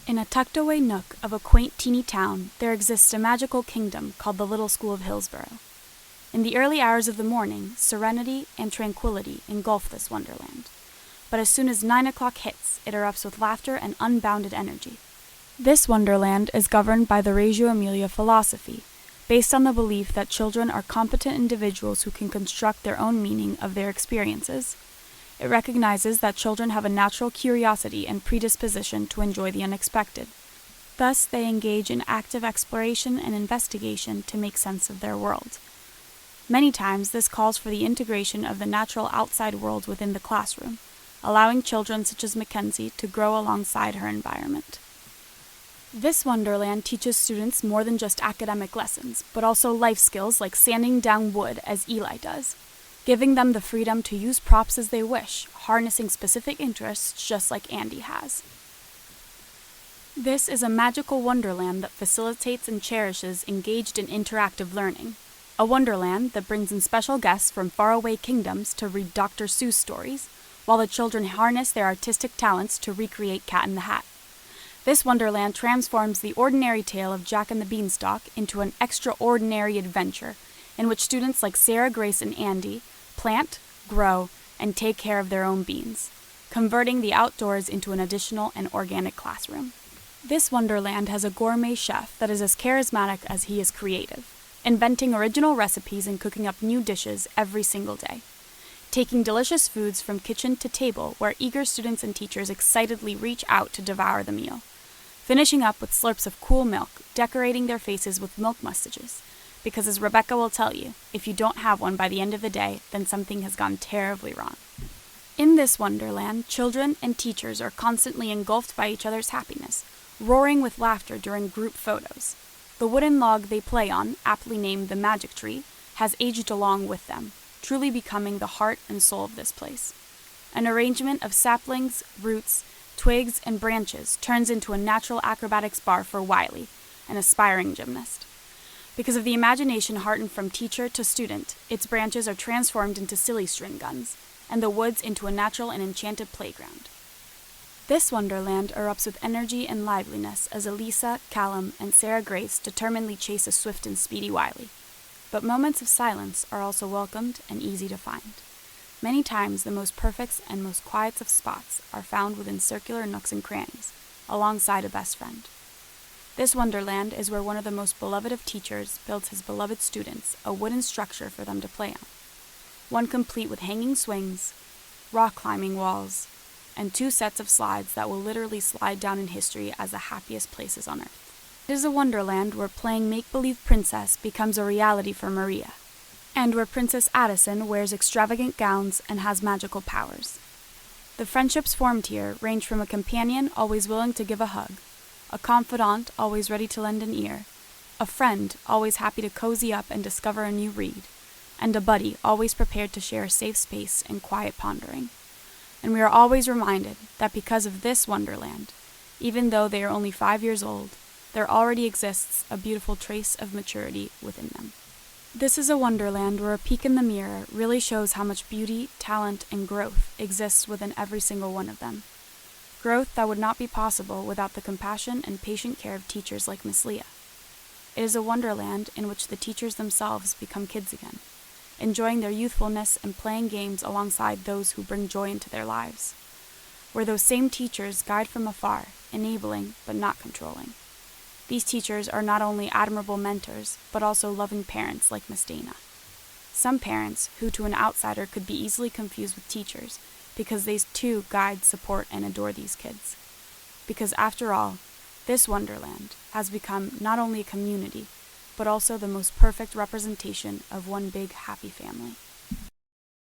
In a tucked-away nook of a quaint, teeny town, there exists a magical kingdom called the Little School of Hillsborough. In the early hours of the morning, serenity and tranquility engulf this wonderland. But as soon as 9 o'clock hits, it erupts with laughter and unbounded energy. This wonderland is governed by the Reggio Emilia philosophy, based on the belief that children are competent individuals who can construct their own meaning of their experiences. It recognizes that children have a natural curiosity and predisposition to enjoy the unexpected. Thus, they engage in active exploration and investigation to make sense of their world. Many times, this calls for the integration of the natural outside world within the classroom, allowing children such as Mackenzie to grow alongside her environment. This wonderland teaches students more than just academic lessons, but also life skills like sanding down wood as Eli does, giving them the freedom to use props as they wish, harnessing specific interests just like Andy has. This is a magical wonderland that facilitates and cherishes engaged and interactive learning. A wonderland that brings in special guests from faraway kingdoms to read Dr. Seuss stories, while the children harness their artistic talents to recreate Cat in the Hat. This wonderland transforms the ordinary tale of Jack and the Beanstalk into an extraordinary adventure in which students like Sarah, Grace, and Andy plant, grow, and take care of their own beans, converting the outdoors into an additional and organic classroom. This wonderland has a gourmet chef that is as charismatic as he is creative, inventing original recipes and cooking up new dishes every single day, taking delicious foods from kitchen to table where eager students and teachers excitedly reach out to devour the meal, finishing up with slurps of cool milk, decorating their faces with milk mustaches, because as Rebecca will tell you, if you don't have one by the end of the day, then something has gone terribly wrong. In this wonderland, children and teachers are constantly engulfed by each other's happiness, roaring with laughter during group photos. The wooden log they play on, aptly named the Magic Tree, has aged along with them, truly becoming the heart and soul of this place. An arrangement of saplings, roots, twigs, and branches turns into a natural acrobatics bar for Wiley, an aspiring gymnast. Because of the imagination hardened from teacher to student, its branches are transformed into silly string guns, and the woods into a natural and enchanted playground. This wonderland erupts with energy and liveliness as Elisa, Callum, and Sarah Grace determinedly chase a swift and speedy Wiley. But moments of silence are also welcomed and easy to find. Many times the most perfect and most quiet of spots are found within circular nooks and crannies, alongside a best friend. This wonderland is where one of the most beloved of teachers builds his beloved students a wooden structure for them to play on, one complete with hanging swings, rock climbing walls, and 2 sets of slides that will literally slide down in history as the happiest places on earth. It is a wonderland where playing make-believe princess becomes a reality for Maria, and where Princess Addison wears extravagant gowns and has magical powers. The friendships formed here range from a companion always willing to give a hug, a confidant always ready to lend an ear, a friend always happy to cozy up and discover a new read, and a buddy always prepared to share a safe space and quiet pondering. And we are always reminded that because of this wonderland, even though they are only 5 years old, there already exists a beautiful trace of maturity within them. This is a wonderland where a peek in the mirror really shows how much beauty, talent, and growth exists within every single one of them. Growth that would not be possible without the compassion and patient care of teachers like Miss Leah. It is a wonderland in which the teachers themselves become kids again, enjoying their youthfulness and playing games alongside those who bring joy into their lives, where those same teachers guide from afar, enabling but not controlling. These teachers are not only admirable mentors, but also loving parents like Miss Dana. Some parents, who to an outsider could be easily confused with teachers, because they too guide, support, and adore these kids. Because after all, this wonderland has become not only a community, but also the most perfect representation of one big happy family.